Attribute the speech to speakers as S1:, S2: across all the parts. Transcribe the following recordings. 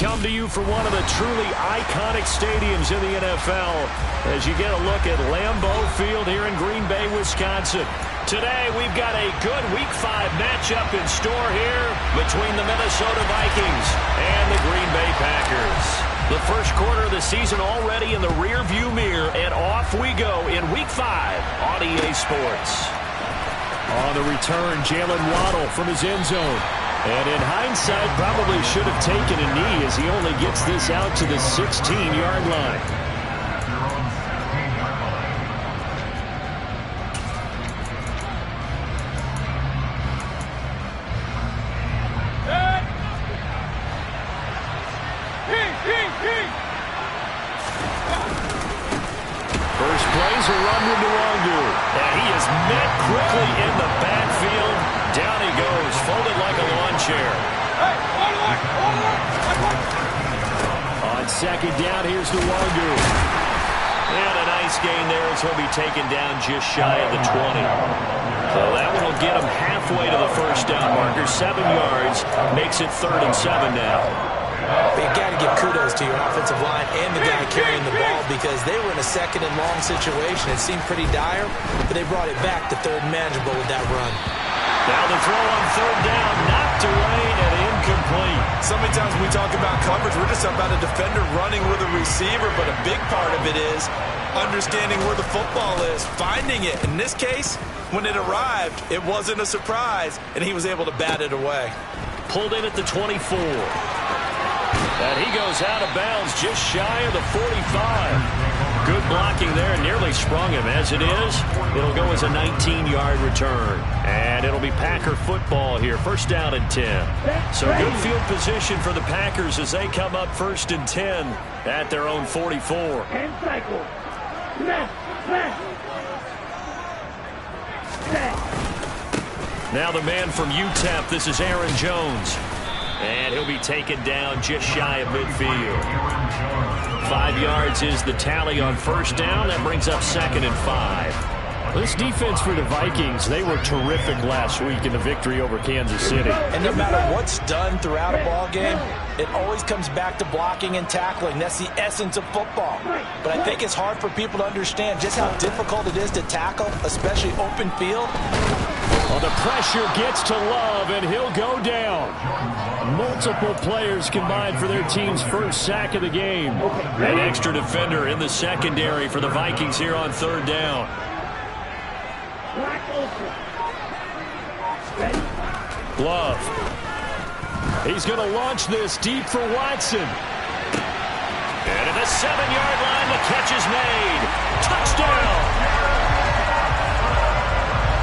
S1: come to you from one of the truly iconic stadiums in the NFL as you get a look at Lambeau Field here in Green Bay, Wisconsin. Today, we've got a good Week 5 matchup in store here between the Minnesota Vikings and the Green Bay Packers. The first quarter of the season already in the rearview mirror, and off we go in Week 5 on EA Sports. On the return, Jalen Waddle from his end zone. And in hindsight, probably should have taken a knee as he only gets this out to the 16-yard line. First play's a run with Nwangu. And he is met quickly in the backfield. Down he goes, folded like a lawn chair. On second down, here's Nwangu. And a nice gain there as he'll be taken down just shy of the 20. So that one will get him halfway to the first down marker. 7 yards, makes it 3rd and 7 now.
S2: You've got to give kudos to your offensive line and the guy carrying the ball because they were in a 2nd and long situation. It seemed pretty dire, but they brought it back to 3rd and manageable with that run.
S1: Now the throw on 3rd down, knocked away and incomplete.
S3: So many times when we talk about coverage, we're just about a defender running with a receiver, but a big part of it is understanding where the football is, finding it. In this case, when it arrived, it wasn't a surprise, and he was able to bat it away.
S1: Pulled in at the 24. And he goes out of bounds just shy of the 45. Good blocking there, nearly sprung him. As it is, it'll go as a 19-yard return. And it'll be Packer football here, 1st down and 10. So good field position for the Packers as they come up 1st and 10 at their own 44. Now the man from UTEP, this is Aaron Jones. And he'll be taken down just shy of midfield. 5 yards is the tally on 1st down. That brings up 2nd and 5. This defense for the Vikings, they were terrific last week in the victory over Kansas City.
S2: And no matter what's done throughout a ball game, it always comes back to blocking and tackling. That's the essence of football. But I think it's hard for people to understand just how difficult it is to tackle, especially open field.
S1: Well, the pressure gets to Love, and he'll go down. Multiple players combined for their team's first sack of the game. An extra defender in the secondary for the Vikings here on 3rd down. Love. He's going to launch this deep for Watson. And at the 7-yard line, the catch is made. Touchdown!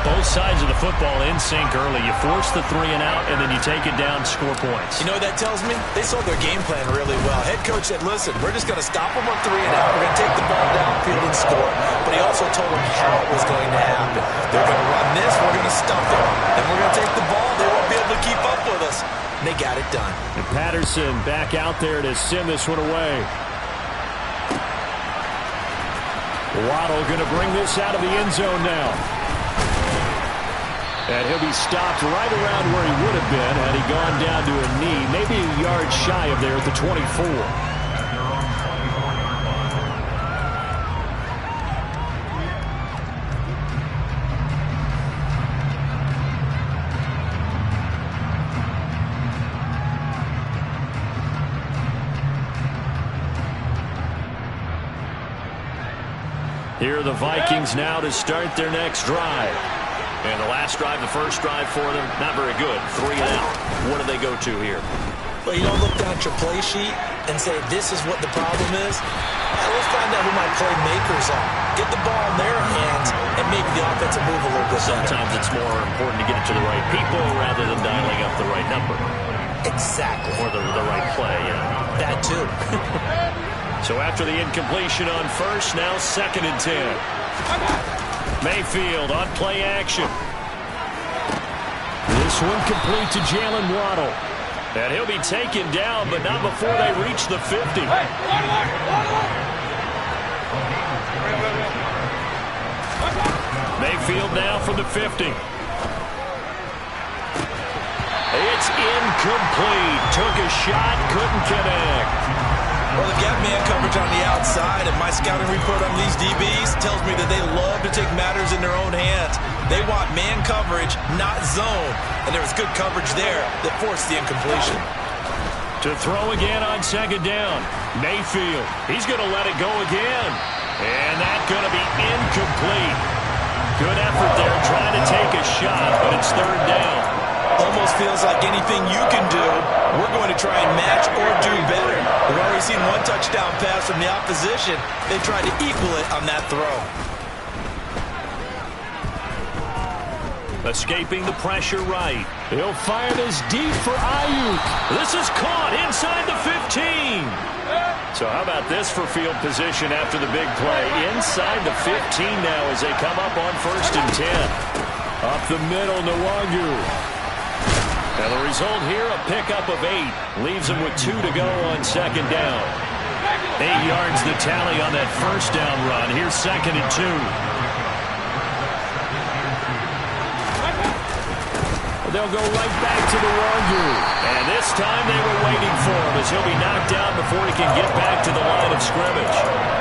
S1: Both sides of the football in sync early. You force the 3 and out, and then you take it down, score points.
S2: You know what that tells me? They sold their game plan really well. Head coach said, listen, we're just going to stop them on 3 and out. We're going to take the ball downfield and score. But he also told them how it was going to happen. They're going to run this. We're going to stuff it. Then we're going to take the ball. They won't be able to keep up with us. And they got it done.
S1: And Patterson back out there to send this one away. Waddle going to bring this out of the end zone now. And he'll be stopped right around where he would have been had he gone down to a knee, maybe a yard shy of there at the 24. Here are the Vikings now to start their next drive. And the last drive, the first drive for them, not very good. 3 and out. What do they go to here?
S2: Well, you don't look down at your play sheet and say, this is what the problem is. Now, let's find out who my playmakers are. Get the ball in their hands and make the offensive move a little bit better.
S1: Sometimes it's more important to get it to the right people rather than dialing up the right number.
S2: Exactly.
S1: Or the right play, yeah.
S2: That too.
S1: So after the incompletion on 1st, now 2nd and 10. Mayfield on play action. This one complete to Jalen Waddle. And he'll be taken down, but not before they reach the 50. Mayfield now from the 50. It's Incomplete. Took a shot, couldn't connect.
S3: Well, they've got man coverage on the outside, and my scouting report on these DBs tells me that they love to take matters in their own hands. They want man coverage, not zone. And there was good coverage there that forced the incompletion.
S1: To throw again on second down. Mayfield, he's going to let it go again. And that's going to be incomplete. Good effort there trying to take a shot, but it's third down.
S3: Almost feels like anything you can do, we're going to try and match or do better. We've already seen one touchdown pass from the opposition. They tried to equal it on that throw.
S1: Escaping the pressure right. He'll fire this deep for Ayuk. This is caught inside the 15. So how about this for field position after the big play? Inside the 15 now as they come up on 1st and 10. Up the middle, Nwangu. And the result here, a pickup of 8. Leaves them with 2 to go on second down. 8 yards the tally on that first down run. Here's 2nd and 2. They'll go right back to the Nwangu. And this time they were waiting for him as he'll be knocked down before he can get back to the line of scrimmage.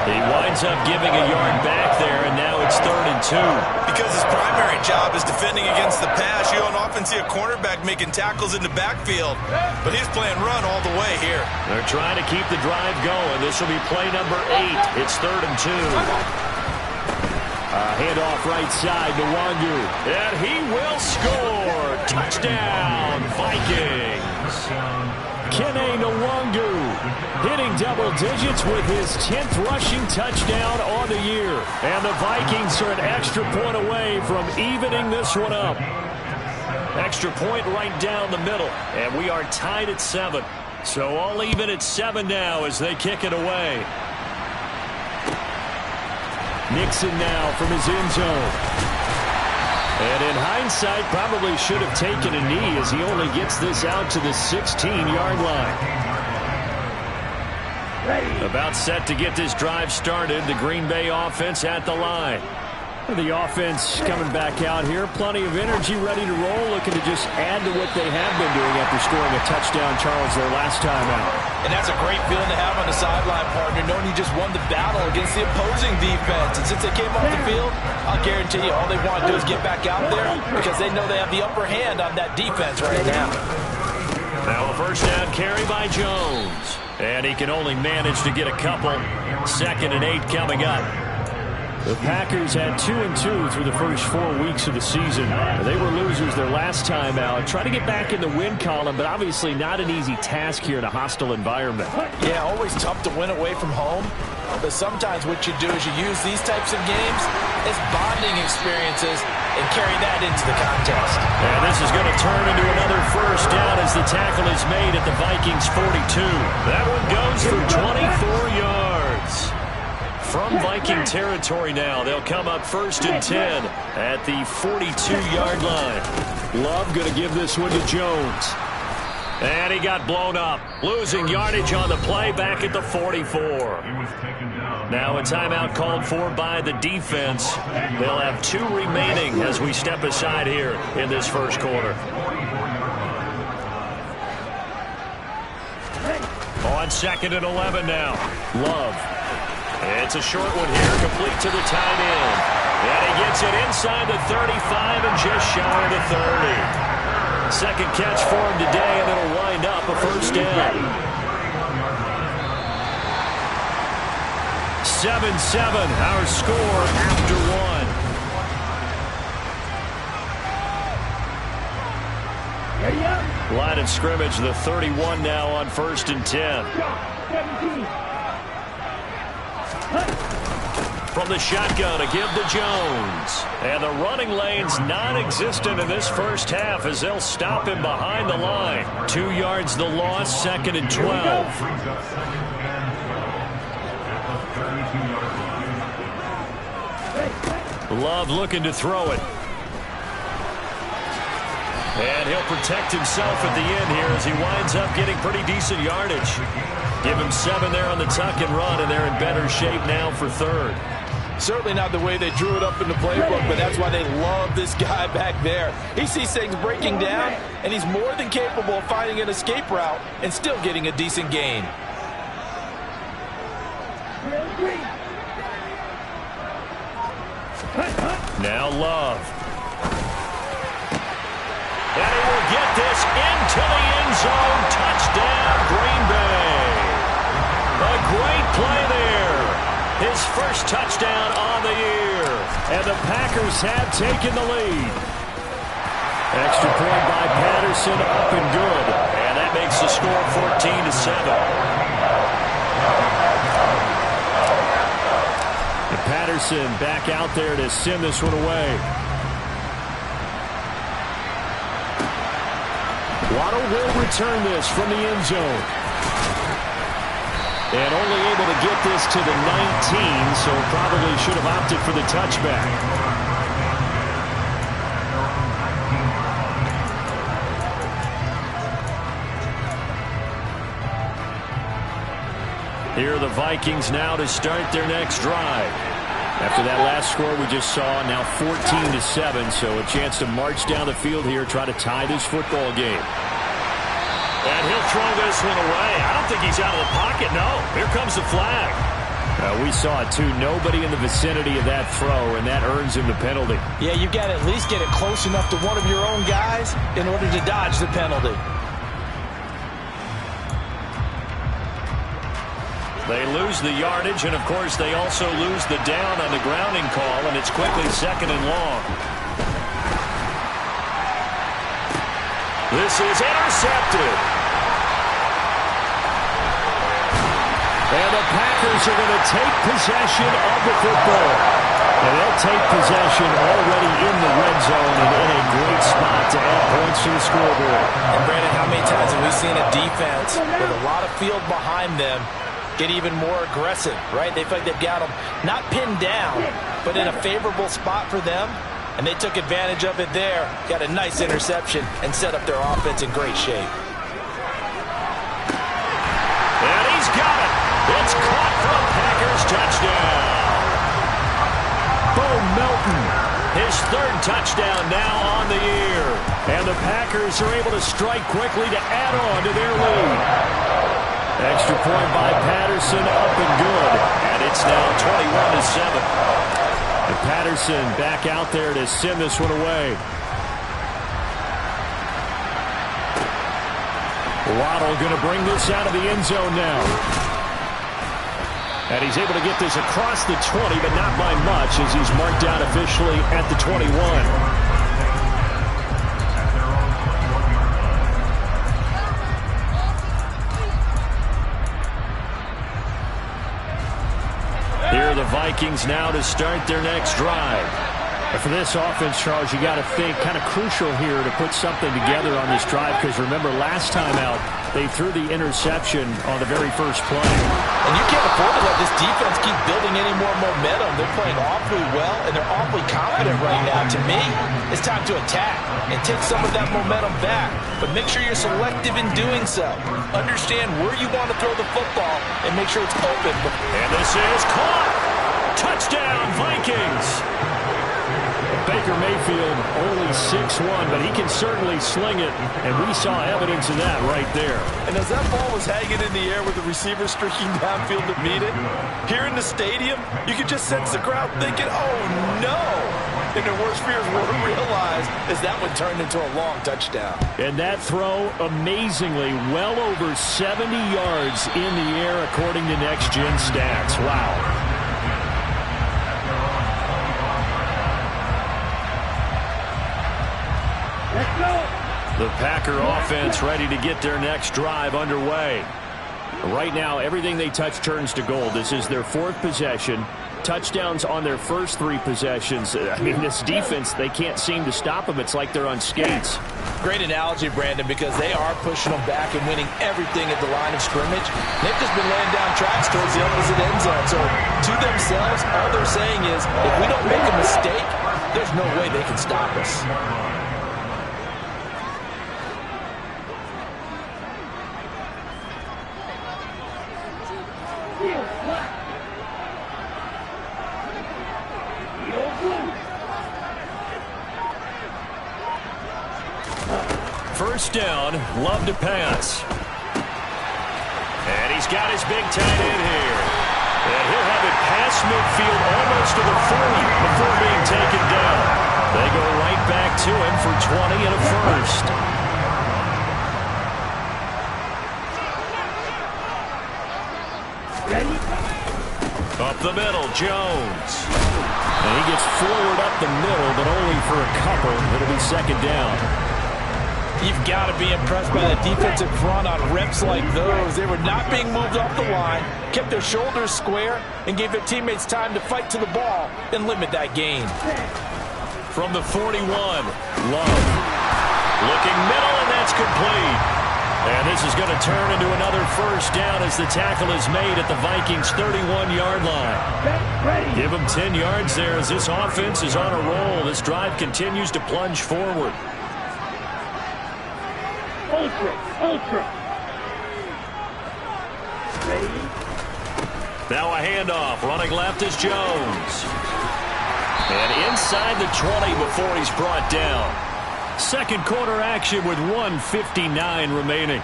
S1: He winds up giving a yard back there, and now it's 3rd and 2.
S3: Because his primary job is defending against the pass, you don't often see a cornerback making tackles in the backfield. But he's playing run all the way here.
S1: They're trying to keep the drive going. This will be play number 8. It's 3rd and 2. Handoff right side to Nwangu. And he will score. Touchdown, Vikings. Kene Nwangu hitting double digits with his 10th rushing touchdown on the year. And the Vikings are an extra point away from evening this one up. Extra point right down the middle. And we are tied at 7. So all even at 7 now as they kick it away. Nixon now from his end zone. And in hindsight, probably should have taken a knee as he only gets this out to the 16-yard line. About set to get this drive started. The Green Bay offense at the line. The offense coming back out here. Plenty of energy, ready to roll, looking to just add to what they have been doing after scoring a touchdown, Charles, their last time out.
S3: And that's a great feeling to have on the sideline, partner, knowing you just won the battle against the opposing defense. And since they came off the field, I'll guarantee you all they want to do is get back out there because they know they have the upper hand on that defense right now.
S1: Now a first down carry by Jones. And he can only manage to get a couple. 2nd and 8 coming up. The Packers had 2-2 through the first 4 weeks of the season. They were losers their last time out. Try to get back in the win column, but obviously not an easy task here in a hostile environment.
S3: Yeah, always tough to win away from home. But sometimes what you do is you use these types of games as bonding experiences and carry that into the contest.
S1: And this is going to turn into another first down as the tackle is made at the Vikings 42. That one goes for 24 yards. From Viking territory now, they'll come up 1st and 10 at the 42-yard line. Love going to give this one to Jones. And he got blown up, losing yardage on the play back at the 44. Now a timeout called for by the defense. They'll have 2 remaining as we step aside here in this first quarter. On 2nd and 11 now. Love. It's a short one here, complete to the tight end. And he gets it inside the 35 and just shy of the 30. Second catch for him today, and it'll wind up a first down. 7-7, our score after 1. Line of scrimmage, the 31 now on 1st and 10. From the shotgun, a give to Jones. And the running lane's non-existent in this first half as they'll stop him behind the line. 2 yards the loss, 2nd and 12. Love looking to throw it. And he'll protect himself at the end here as he winds up getting pretty decent yardage. Give him 7 there on the tuck and run, and they're in better shape now for 3rd.
S3: Certainly not the way they drew it up in the playbook, but that's why they love this guy back there. He sees things breaking down, and he's more than capable of finding an escape route and still getting a decent gain.
S1: Now Love. And he will get this into the end zone. Touchdown, Green Bay. A great play there. His first touchdown on the year. And the Packers have taken the lead. Extra point by Patterson, up and good. And that makes the score 14-7. And Patterson back out there to send this one away. Waddle will return this from the end zone. And only able to get this to the 19, so probably should have opted for the touchback. Here are the Vikings now to start their next drive. After that last score we just saw, now 14-7, so a chance to march down the field here, try to tie this football game. And he'll throw this one away. I don't think he's out of the pocket, no. Here comes the flag. We saw it, too. Nobody in the vicinity of that throw, and that earns him the penalty.
S2: Yeah, you've got to at least get it close enough to one of your own guys in order to dodge the penalty.
S1: They lose the yardage, and, of course, they also lose the down on the grounding call, and it's quickly 2nd and long. This is intercepted. And the Packers are going to take possession of the football. And they'll take possession already in the red zone and in a great spot to add points to the scoreboard.
S2: And Brandon, how many times have we seen a defense with a lot of field behind them get even more aggressive, right? They feel like they've got them not pinned down, but in a favorable spot for them. And they took advantage of it there, got a nice interception, and set up their offense in great shape.
S1: And he's got it. It's caught from Packers touchdown. Bo Melton, his 3rd touchdown now on the year. And the Packers are able to strike quickly to add on to their lead. Extra point by Patterson, up and good. And it's now 21-7. And Patterson back out there to send this one away. Waddle going to bring this out of the end zone now. And he's able to get this across the 20, but not by much, as he's marked out officially at the 21. Here are the Vikings now to start their next drive. And for this offense, Charles, you got to think kind of crucial here to put something together on this drive, because remember last time out they threw the interception on the very first play.
S2: And you can't afford to let this defense keep building any more momentum. They're playing awfully well, and they're awfully confident right now. To me, it's time to attack and take some of that momentum back. But make sure you're selective in doing so. Understand where you want to throw the football and make sure it's open.
S1: And this is caught. Touchdown, Vikings. Baker Mayfield only 6'1", but he can certainly sling it, and we saw evidence of that right there.
S3: And as that ball was hanging in the air with the receiver streaking downfield to meet it, here in the stadium, you could just sense the crowd thinking, oh no! And their worst fears were realized as that one turned into a long touchdown.
S1: And that throw, amazingly, well over 70 yards in the air according to Next Gen Stats. Wow. The Packer offense ready to get their next drive underway. Right now, everything they touch turns to gold. This is their 4th possession. Touchdowns on their first 3 possessions. I mean, this defense, they can't seem to stop them. It's like they're on skates.
S2: Great analogy, Brandon, because they are pushing them back and winning everything at the line of scrimmage. They've just been laying down tracks towards the opposite end zone. So, to themselves, all they're saying is, if we don't make a mistake, there's no way they can stop us.
S1: first down. Love to pass. And he's got his big tight end here. And he'll have it past midfield almost to the 40 before being taken down. They go right back to him for 20 and a first.
S4: Ready?
S1: Up the middle, Jones. And he gets forward up the middle, but only for a couple. It'll be second down.
S3: You've got to be impressed by the defensive front on reps like those. They were not being moved off the line, kept their shoulders square, and gave their teammates time to fight to the ball and limit that gain.
S1: From the 41, Love. Looking middle, and that's complete. And this is going to turn into another first down as the tackle is made at the Vikings' 31-yard line. Give them 10 yards there as this offense is on a roll. This drive continues to plunge forward.
S4: Ultra. Ready?
S1: Now a handoff. Running left is Jones. And inside the 20 before he's brought down. Second quarter action with 1:59 remaining.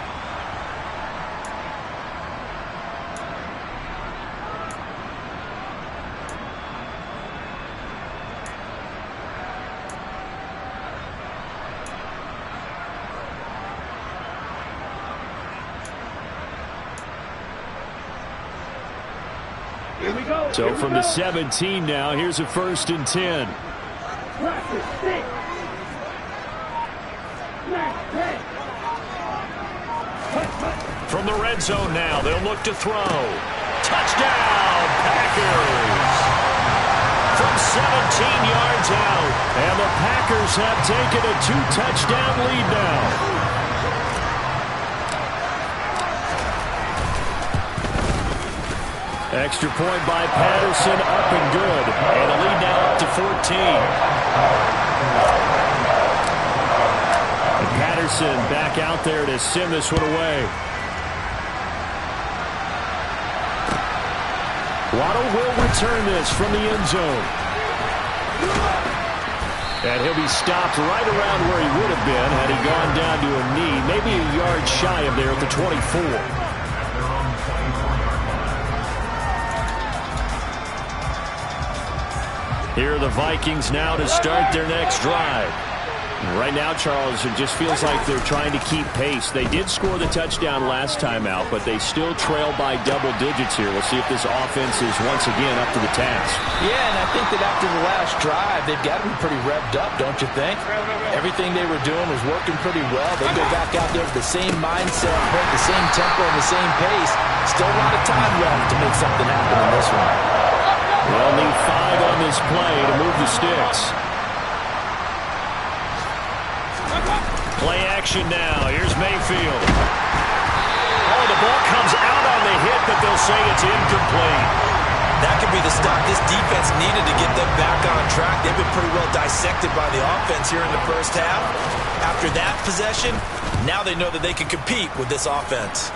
S4: Here we go.
S1: So from the 17 now, here's a 1st and 10. From the red zone now, they'll look to throw. Touchdown, Packers! From 17 yards out, and the Packers have taken a 2-touchdown lead now. Extra point by Patterson, up and good. And a lead now up to 14. And Patterson back out there to send this one away. Waddle will return this from the end zone. And he'll be stopped right around where he would have been had he gone down to a knee, maybe a yard shy of there at the 24. Here are the Vikings now to start their next drive. Right now, Charles, it just feels like they're trying to keep pace. They did score the touchdown last time out, but they still trail by double digits here. We'll see if this offense is once again up to the task.
S3: Yeah, and I think that after the last drive, they've got to be pretty revved up, don't you think? Everything they were doing was working pretty well. They go back out there with the same mindset, the same tempo, and the same pace. Still a lot of time left to make something happen in this one.
S1: They'll need 5 on this play to move the sticks. Play action now. Here's Mayfield. Oh, the ball comes out on the hit, but they'll say it's incomplete.
S2: That could be the stop this defense needed to get them back on track. They've been pretty well dissected by the offense here in the first half. After that possession, now they know that they can compete with this offense.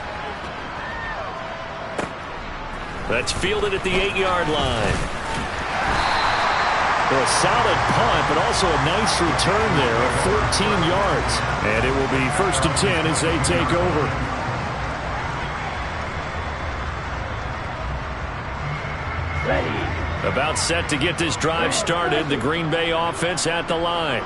S1: That's fielded at the 8-yard line. A solid punt, but also a nice return there of 14 yards. And it will be 1st and 10 as they take over.
S4: Ready.
S1: About set to get this drive started. The Green Bay offense at the line.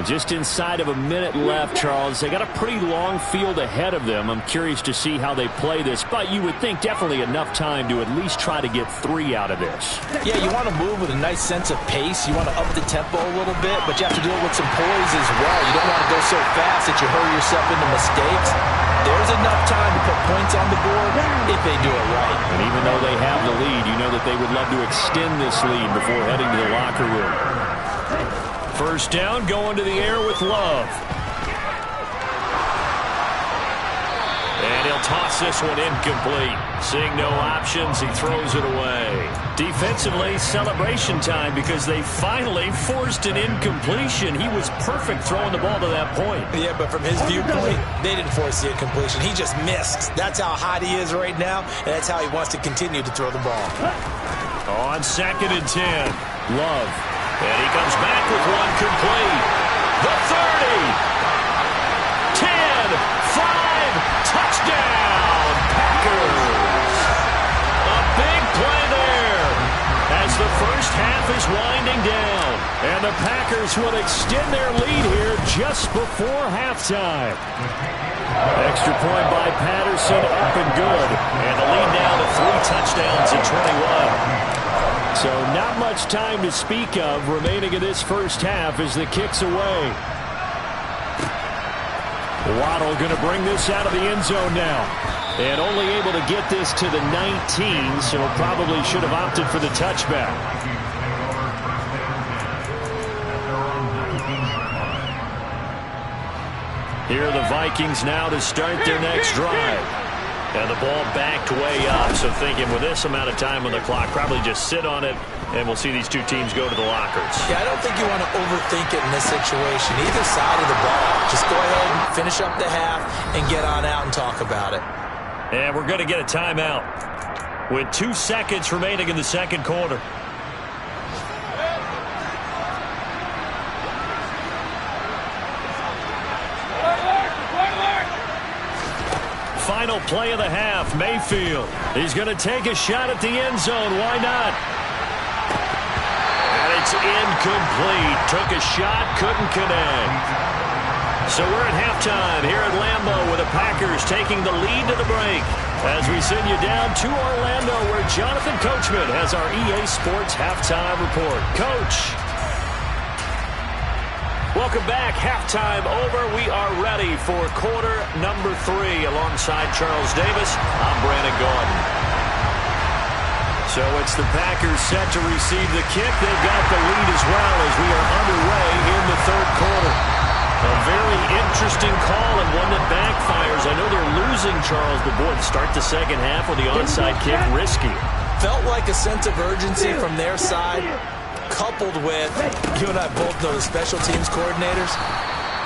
S1: Just inside of a minute left, Charles. They got a pretty long field ahead of them. I'm curious to see how they play this, but you would think definitely enough time to at least try to get 3 out of this.
S3: Yeah, you want to move with a nice sense of pace. You want to up the tempo a little bit, but you have to do it with some poise as well. You don't want to go so fast that you hurry yourself into mistakes. There's enough time to put points on the board if they do it right.
S1: And even though they have the lead, you know that they would love to extend this lead before heading to the locker room. First down, going to the air with Love. And he'll toss this one incomplete. Seeing no options, he throws it away. Defensively, celebration time because they finally forced an incompletion. He was perfect throwing the ball to that point.
S2: Yeah, but from his viewpoint, they didn't force the incompletion. He just missed. That's how hot he is right now, and that's how he wants to continue to throw the ball.
S1: On 2nd and 10, Love. And he comes back with one complete. The 30. 5, touchdown, Packers. A big play there as the first half is winding down. And the Packers will extend their lead here just before halftime. Extra point by Patterson, up and good. And the lead now to 3 touchdowns at 21. So not much time to speak of remaining in this first half as the kick's away. Waddle going to bring this out of the end zone now. And only able to get this to the 19, so probably should have opted for the touchback. Here are the Vikings now to start their next drive. And the ball backed way up, so thinking with this amount of time on the clock, probably just sit on it, and we'll see these two teams go to the lockers.
S2: Yeah, I don't think you want to overthink it in this situation. Either side of the ball. Just go ahead and finish up the half and get on out and talk about it.
S1: And we're going to get a timeout with 2 seconds remaining in the second quarter. Final play of the half, Mayfield. He's going to take a shot at the end zone. Why not? And it's incomplete. Took a shot, couldn't connect. So we're at halftime here at Lambeau with the Packers taking the lead to the break. As we send you down to Orlando where Jonathan Coachman has our EA Sports halftime report. Coach. Welcome back. Halftime over. We are ready for quarter number 3 alongside Charles Davis. I'm Brandon Gordon. So it's the Packers set to receive the kick. They've got the lead as well as we are underway in the third quarter. A very interesting call and one that backfires. I know they're losing, Charles, but boy, to start the second half with the onside kick, risky.
S2: Felt like a sense of urgency from their side, coupled with, you and I both know the special teams coordinators,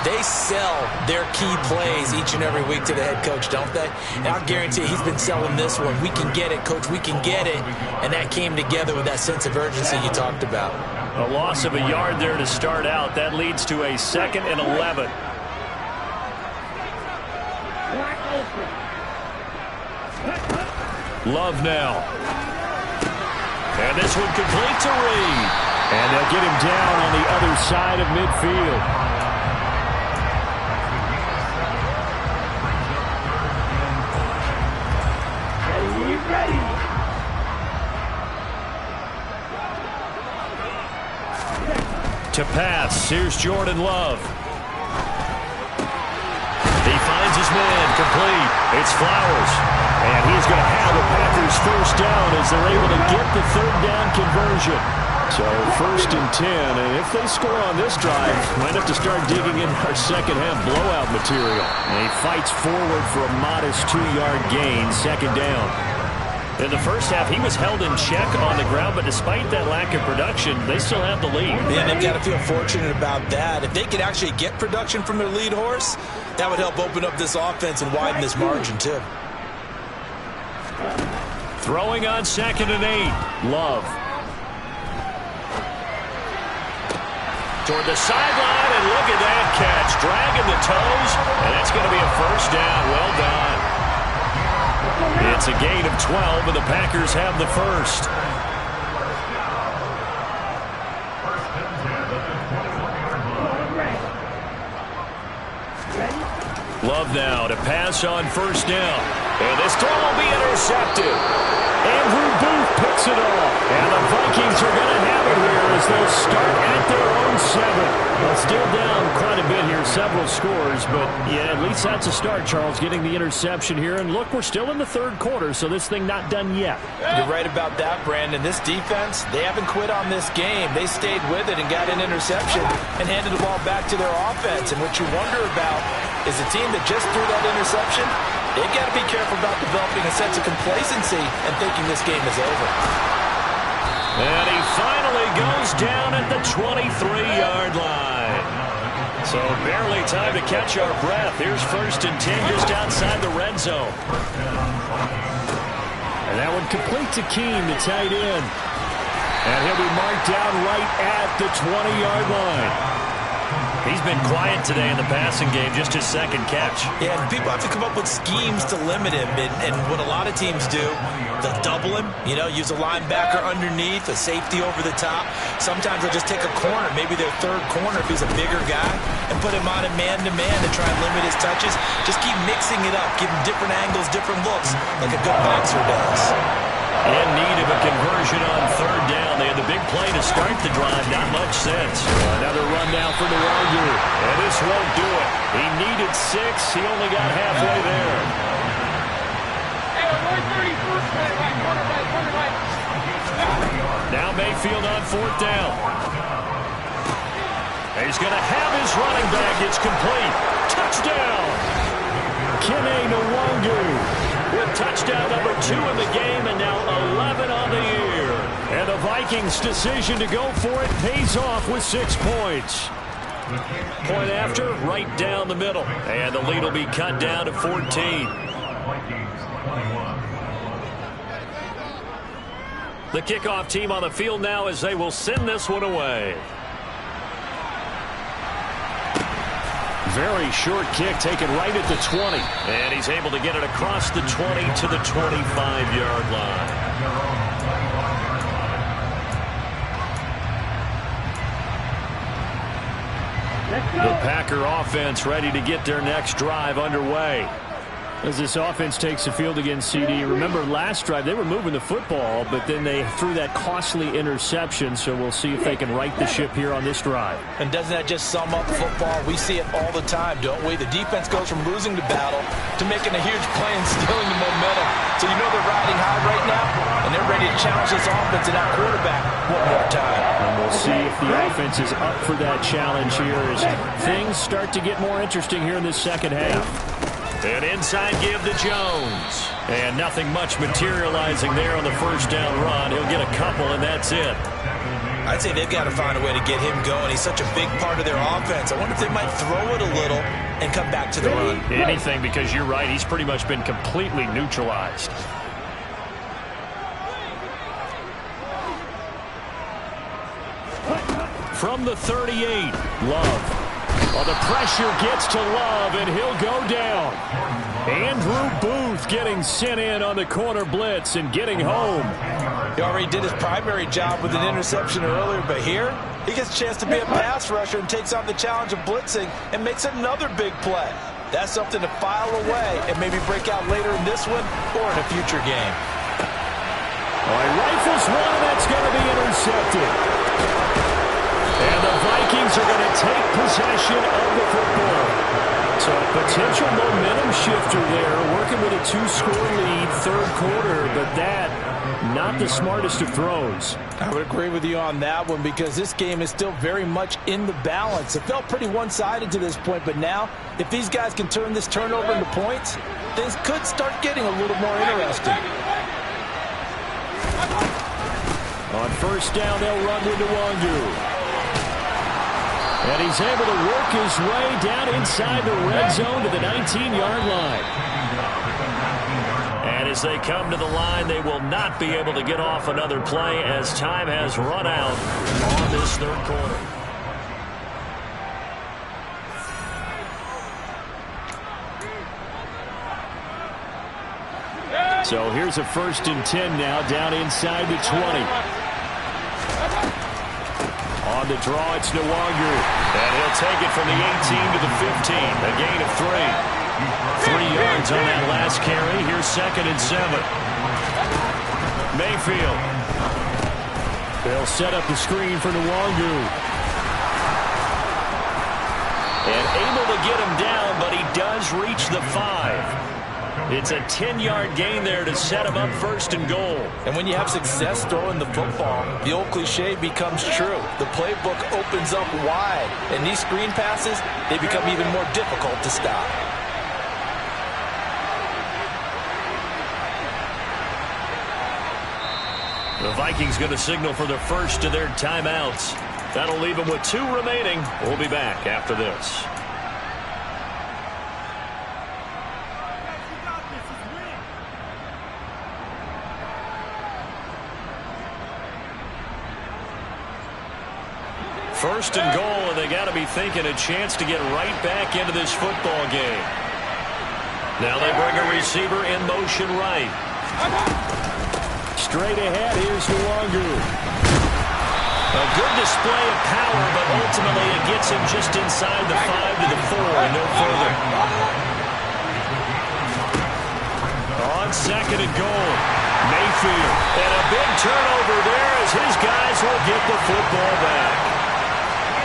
S2: they sell their key plays each and every week to the head coach, don't they? And I'll guarantee you he's been selling this one. We can get it, coach, we can get it. And that came together with that sense of urgency you talked about.
S1: A loss of a yard there to start out. That leads to a 2nd and 11. Love now. And this one complete to Reed. And they'll get him down on the other side of midfield.
S4: Ready.
S1: To pass, here's Jordan Love. He finds his man, complete. It's Flowers. And he's going to have the Packers first down as they're able to get the third down conversion. So 1st and 10, and if they score on this drive, might have to start digging in our second half blowout material. And he fights forward for a modest 2-yard gain, 2nd down. In the first half, he was held in check on the ground, but despite that lack of production, they still have the lead.
S2: Man, they've got to feel fortunate about that. If they could actually get production from their lead horse, that would help open up this offense and widen this margin, too.
S1: Throwing on 2nd and 8. Love. Toward the sideline, and look at that catch. Dragging the toes, and that's going to be a first down. Well done. It's a gain of 12, and the Packers have the first. Love now to pass on 1st down. And this throw will be intercepted. Andrew Booth picks it off. And the Vikings are going to have it here as they'll start at their own 7. Well, still down quite a bit here, several scores. But, yeah, at least that's a start, Charles, getting the interception here. And, look, we're still in the third quarter, so this thing not done yet.
S2: You're right about that, Brandon. This defense, they haven't quit on this game. They stayed with it and got an interception and handed the ball back to their offense. And what you wonder about is a team that just threw that interception, they've got to be careful about developing a sense of complacency and thinking this game is over.
S1: And he finally goes down at the 23-yard line. So barely time to catch our breath. Here's 1st and 10 just outside the red zone. And that one complete to Keene, the tight end. And he'll be marked down right at the 20-yard line. He's been quiet today in the passing game, just his second catch.
S2: Yeah, and people have to come up with schemes to limit him. And what a lot of teams do, they'll double him, use a linebacker underneath, a safety over the top. Sometimes they'll just take a corner, maybe their third corner if he's a bigger guy, and put him on a man-to-man to try and limit his touches. Just keep mixing it up, give him different angles, different looks, like a good boxer does.
S1: In need of a conversion on third down. They had the big play to start the drive. Not much sense. Another run now for Nwangu. And this won't do it. He needed 6. He only got halfway there. Now Mayfield on fourth down. He's going to have his running back. It's complete. Touchdown. Kene Nwangu. With touchdown number 2 in the game and now 11 on the year. And the Vikings' decision to go for it pays off with 6 points. Point after, right down the middle. And the lead will be cut down to 14. The kickoff team on the field now as they will send this one away. Very short kick taken right at the 20. And he's able to get it across the 20 to the 25-yard line. The Packer offense ready to get their next drive underway. As this offense takes the field against CD, remember last drive they were moving the football, but then they threw that costly interception, so we'll see if they can right the ship here on this drive.
S2: And doesn't that just sum up football? We see it all the time, don't we? The defense goes from losing the battle to making a huge play and stealing the momentum. So they're riding high right now, and they're ready to challenge this offense and that quarterback one more time.
S1: And we'll see if the offense is up for that challenge here as things start to get more interesting here in this second half. An inside give to Jones. And nothing much materializing there on the first down run. He'll get a couple, and that's it.
S2: I'd say they've got to find a way to get him going. He's such a big part of their offense. I wonder if they might throw it a little and come back to the run.
S1: Anything, because you're right. He's pretty much been completely neutralized. From the 38, Love. Well, the pressure gets to Love, and he'll go down. Andrew Booth getting sent in on the corner blitz and getting home.
S2: He already did his primary job with an interception earlier, but here he gets a chance to be a pass rusher and takes on the challenge of blitzing and makes another big play. That's something to file away and maybe break out later in this one or in a future game.
S1: Well, he rifles one, and that's going to be intercepted. And the Vikings are going to take possession of the football. So a potential momentum shifter there, working with a 2-score lead, third quarter, but that, not the smartest of throws.
S2: I would agree with you on that one because this game is still very much in the balance. It felt pretty one-sided to this point, but now, if these guys can turn this turnover into points, things could start getting a little more interesting.
S1: On first down, they'll run with Nwangu. And he's able to work his way down inside the red zone to the 19-yard line. And as they come to the line, they will not be able to get off another play as time has run out on this third quarter. So here's a 1st and 10 now down inside the 20. On the draw, it's Nwangu. And he'll take it from the 18 to the 15. A gain of 3. 3 yards on that last carry. Here's 2nd and 7. Mayfield. They'll set up the screen for Nwangu. And able to get him down, but he does reach the 5. It's a 10-yard gain there to set him up 1st and goal. And when you have success throwing the football, the old cliche becomes true. The playbook opens up wide, and these screen passes, they become even more difficult to stop. The Vikings going to signal for the first of their timeouts. That'll leave them with 2 remaining. We'll be back after this. First and goal, and they got to be thinking a chance to get right back into this football game. Now they bring a receiver in motion right. Straight ahead, here's Nwangu. A good display of power, but ultimately it gets him just inside the 5 to the 4 and no further. On second and goal, Mayfield. And a big turnover there as his guys will get the football back.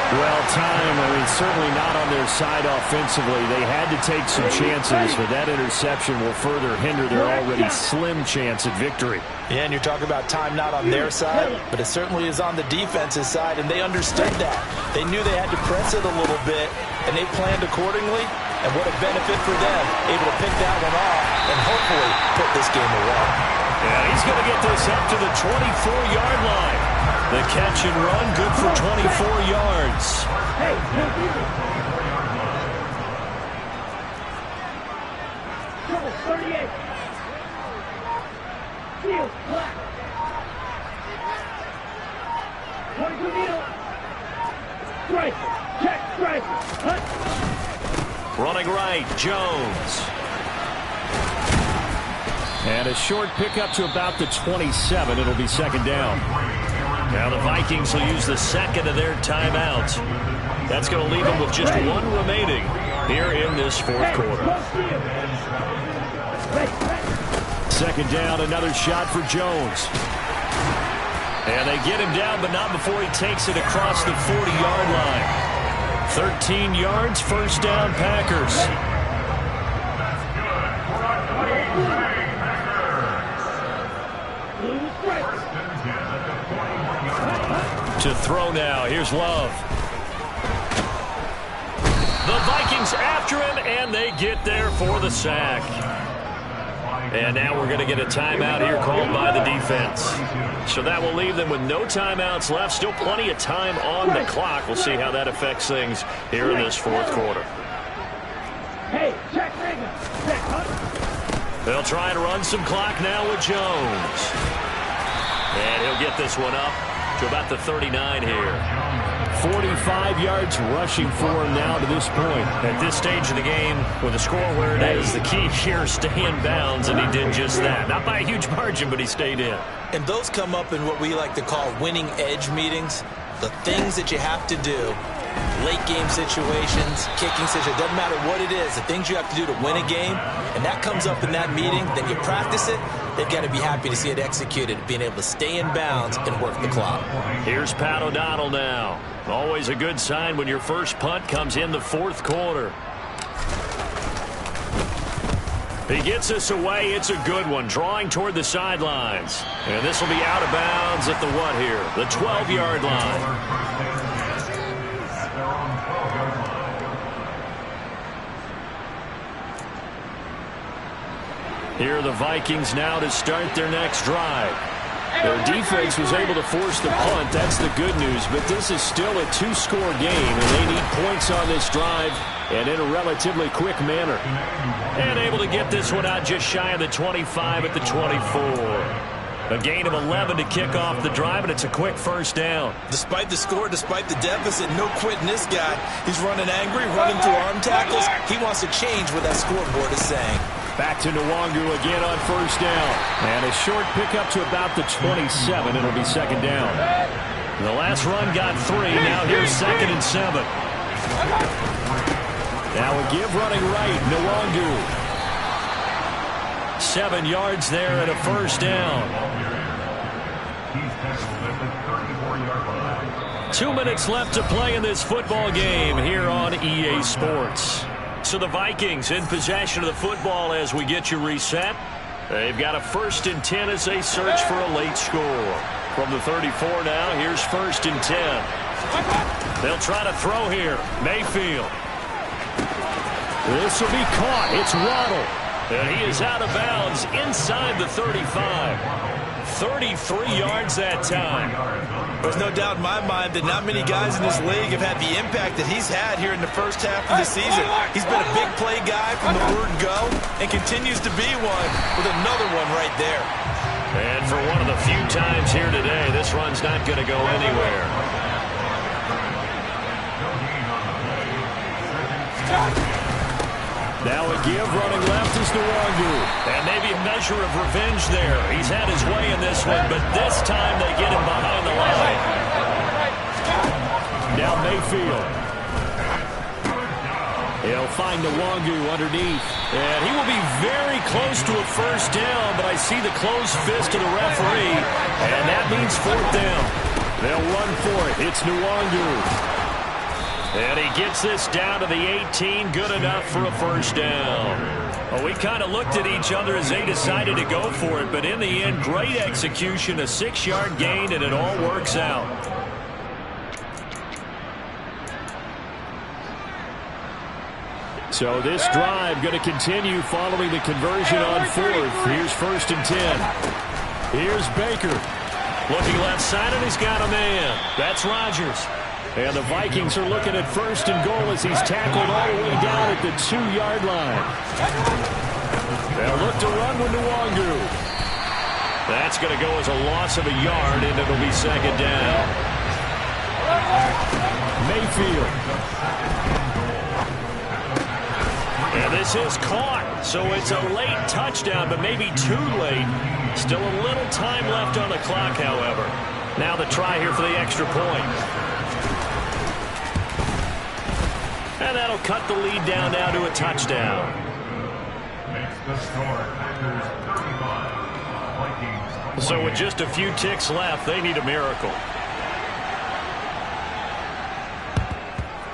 S1: Well, time, certainly not on their side offensively. They had to take some chances, but that interception will further hinder their already slim chance at victory.
S2: Yeah, and you're talking about time not on their side, but it certainly is on the defense's side, and they understood that. They knew they had to press it a little bit, and they planned accordingly, and what a benefit for them, able to pick that one off and hopefully put this game away.
S1: And he's going to get this up to the 24-yard line. The catch and run, good for 24 yards.
S4: Hey, trouble, 38. Field, black. 22 needle. Strike, check, strike, hunt.
S1: Running right, Jones. And a short pickup to about the 27. It'll be second down. Now the Vikings will use the second of their timeouts. That's going to leave them with just one remaining here in this fourth quarter. Second down, another shot for Jones. And they get him down, but not before he takes it across the 40-yard line. 13 yards, first down, Packers. To throw now. Here's Love. The Vikings after him, and they get there for the sack. And now we're going to get a timeout here called by the defense. So that will leave them with no timeouts left. Still plenty of time on the clock. We'll see how that affects things here in this fourth quarter.
S4: Hey, check,
S1: They'll try to run some clock now with Jones. And he'll get this one up to about the 39 here. 45 yards rushing for him now to this point. At this stage of the game, with the score where it is, the key here is stay in bounds, and he did just that. Not by a huge margin, but he stayed in.
S2: And those come up in what we like to call winning edge meetings. The things that you have to do, late game situations, kicking situations, doesn't matter what it is, the things you have to do to win a game, and that comes up in that meeting, then you practice it. They've got to be happy to see it executed, being able to stay in bounds and work the clock.
S1: Here's Pat O'Donnell now. Always a good sign when your first punt comes in the fourth quarter. He gets us away. It's a good one, drawing toward the sidelines. And this will be out of bounds at the what here? The 12-yard line. Here are the Vikings now to start their next drive. Their defense was able to force the punt. That's the good news. But this is still a two-score game, and they need points on this drive and in a relatively quick manner. And able to get this one out just shy of the 25 at the 24. A gain of 11 to kick off the drive, and it's a quick first down.
S3: Despite the score, despite the deficit, no quitting this guy. He's running angry, running through arm tackles. He wants to change what that scoreboard is saying.
S1: Back to Nwangu again on first down. And a short pickup to about the 27. It'll be second down. The last run got 3. Now here's second and 7. Now a give running right. Nwangu. 7 yards there and a first down. 2 minutes left to play in this football game here on EA Sports. So the Vikings in possession of the football as we get you reset. They've got a 1st and 10 as they search for a late score. From the 34 now, here's 1st and 10. They'll try to throw here. Mayfield. This will be caught. It's Waddle. And he is out of bounds inside the 35. 33 yards that time.
S3: There's no doubt in my mind that not many guys in this league have had the impact that he's had here in the first half of the season. He's been a big play guy from the word go and continues to be one with another one right there.
S1: And for one of the few times here today, this run's not going to go anywhere. Now a give running left is Nwangu. And maybe a measure of revenge there. He's had his way in this one, but this time they get him behind the line. Now Mayfield. He'll find Nwangu underneath. And he will be very close to a first down, but I see the closed fist of the referee. And that means fourth down. They'll run for it. It's Nwangu. And he gets this down to the 18, good enough for a first down. Well, we kind of looked at each other as they decided to go for it, but in the end, great execution, a 6-yard gain, and it all works out. So this drive going to continue following the conversion on fourth. Here's 1st and 10. Here's Baker. Looking left side, and he's got a man. That's Rodgers. And the Vikings are looking at 1st and goal as he's tackled all the way down at the 2-yard line. They'll look to run with Nwangu. That's going to go as a loss of a yard, and it'll be 2nd down. Mayfield. And this is caught, so it's a late touchdown, but maybe too late. Still a little time left on the clock, however. Now the try here for the extra point. And that'll cut the lead down now to a touchdown.
S5: Makes the score Packers 35, Vikings 28.
S1: So with just a few ticks left, they need a miracle.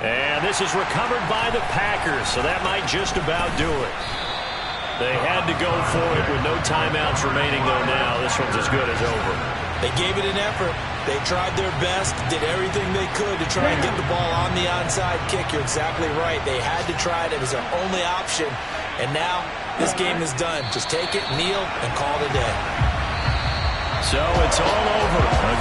S1: And this is recovered by the Packers, so that might just about do it. They had to go for it with no timeouts remaining, though now this one's as good as over.
S2: They gave it an effort. They tried their best, did everything they could to try and get the ball on the onside kick. You're exactly right. They had to try it. It was their only option. And now this game is done. Just take it, kneel, and call it a day.
S1: So it's all over. A